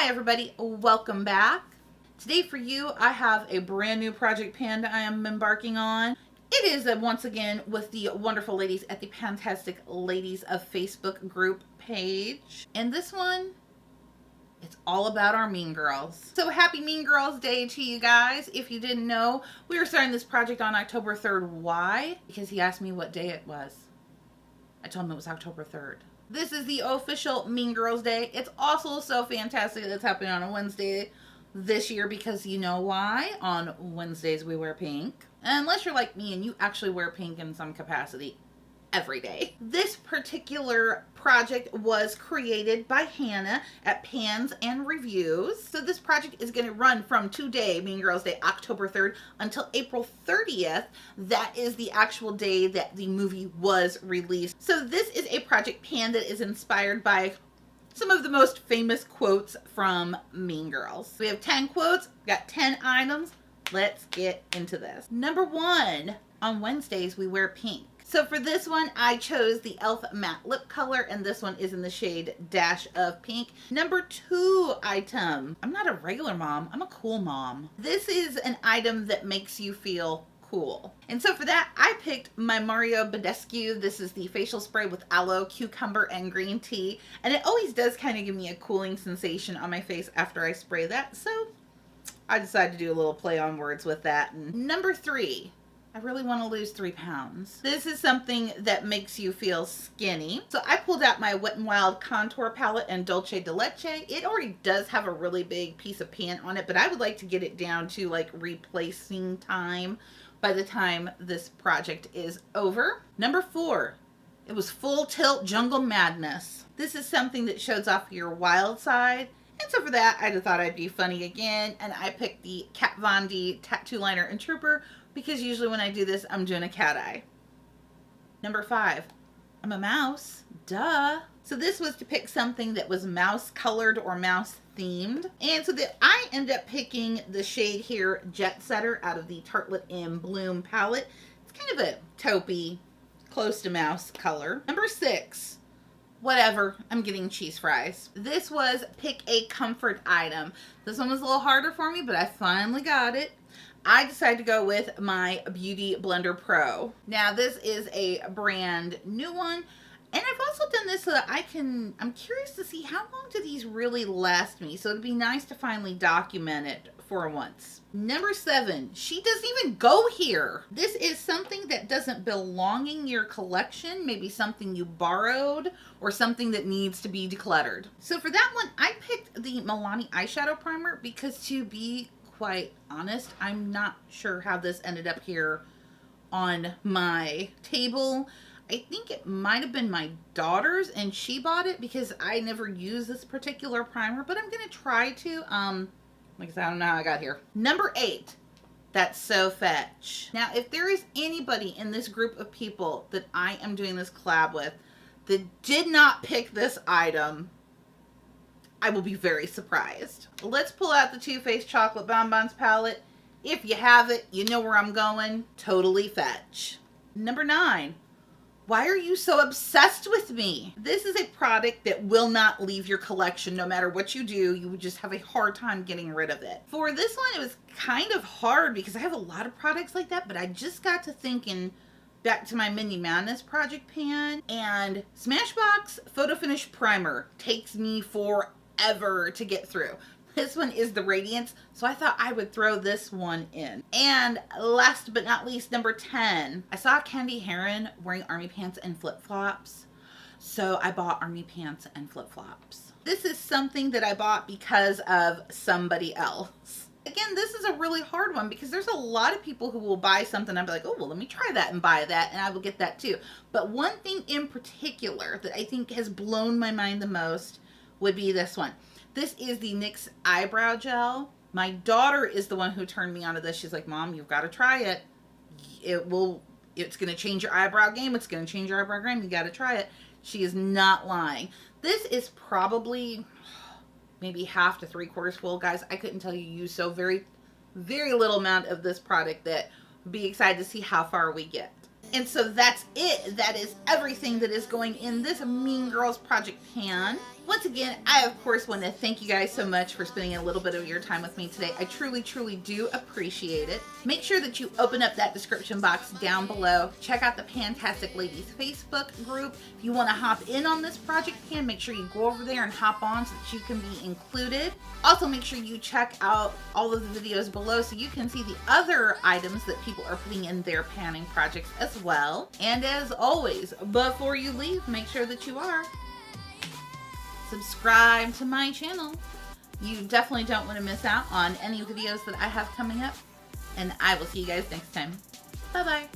Hi everybody, welcome back. Today for you, I have a brand new project pan I am embarking on. It is once again with the wonderful ladies at the PANtastic Ladies of Facebook group page. And this one, it's all about our Mean Girls. So happy Mean Girls Day to you guys. If you didn't know, we were starting this project on October 3rd. Why? Because he asked me what day it was. I told him it was October 3rd. This is the official Mean Girls Day. It's also so fantastic that it's happening on a Wednesday this year because you know why? On Wednesdays we wear pink. Unless you're like me and you actually wear pink in some capacity every day. This particular project was created by Hannah at Pans and Reviews. So this project is going to run from today, Mean Girls Day, October 3rd, until April 30th. That is the actual day that the movie was released. So this is a project pan that is inspired by some of the most famous quotes from Mean Girls. We have 10 quotes, got 10 items. Let's get into this. Number 1, on Wednesdays we wear pink. So for this one, I chose the e.l.f. matte lip color, and this one is in the shade Dash of Pink. Number 2 item. I'm not a regular mom, I'm a cool mom. This is an item that makes you feel cool. And so for that, I picked my Mario Badescu. This is the facial spray with aloe, cucumber, and green tea. And it always does kind of give me a cooling sensation on my face after I spray that. So I decided to do a little play on words with that. And number 3. I really want to lose 3 pounds. This is something that makes you feel skinny. So I pulled out my Wet n Wild contour palette and Dolce de Leche. It already does have a really big piece of pan on it, but I would like to get it down to like replacing time by the time this project is over. Number 4, it was Full Tilt Jungle Madness. This is something that shows off your wild side. And so for that, I just thought I'd be funny again. And I picked the Kat Von D Tattoo Liner and Trooper because usually when I do this, I'm doing a cat eye. Number 5, I'm a mouse. Duh. So this was to pick something that was mouse colored or mouse themed. And so that I ended up picking the shade here, Jet Setter, out of the Tartelette in Bloom palette. It's kind of a taupey, close to mouse color. Number 6. Whatever, I'm getting cheese fries. This was pick a comfort item. This one was a little harder for me, but I finally got it. I decided to go with my Beauty Blender Pro. Now this is a brand new one. And I've also done this so that I'm curious to see how long do these really last me. So it'd be nice to finally document it for once. Number 7, she doesn't even go here. This is something that doesn't belong in your collection, maybe something you borrowed or something that needs to be decluttered. So for that one, I picked the Milani Eye Shadow Primer because to be quite honest, I'm not sure how this ended up here on my table. I think it might have been my daughter's and she bought it because I never use this particular primer, but I'm going to try to. Like I said, I don't know how I got here. Number 8, that's So Fetch. Now, if there is anybody in this group of people that I am doing this collab with that did not pick this item, I will be very surprised. Let's pull out the Too Faced Chocolate Bonbons palette. If you have it, you know where I'm going. Totally Fetch. Number 9. Why are you so obsessed with me? This is a product that will not leave your collection. No matter what you do, you would just have a hard time getting rid of it. For this one, it was kind of hard because I have a lot of products like that, but I just got to thinking back to my Mini Madness project pan, and Smashbox Photo Finish Primer takes me forever to get through. This one is the Radiance, so I thought I would throw this one in. And last but not least, number 10. I saw Candy Heron wearing army pants and flip-flops, so I bought army pants and flip-flops. This is something that I bought because of somebody else. Again, this is a really hard one because there's a lot of people who will buy something and I'll be like, oh, well, let me try that and buy that, and I will get that too. But one thing in particular that I think has blown my mind the most would be this one. This is the NYX Eyebrow Gel. My daughter is the one who turned me onto this. She's like, Mom, you've got to try it. It's going to change your eyebrow game. It's going to change your eyebrow game. You got to try it. She is not lying. This is probably maybe half to 3/4 full, guys. I couldn't tell you use so very, very little amount of this product that would be excited to see how far we get. And so that's it. That is everything that is going in this Mean Girls project pan. Once again, I of course want to thank you guys so much for spending a little bit of your time with me today. I truly, truly do appreciate it. Make sure that you open up that description box down below. Check out the PANtastic Ladies Facebook group. If you want to hop in on this project pan, make sure you go over there and hop on so that you can be included. Also, make sure you check out all of the videos below so you can see the other items that people are putting in their panning projects as well. And as always, before you leave, make sure that you are subscribe to my channel. You definitely don't want to miss out on any videos that I have coming up. And I will see you guys next time. Bye-bye.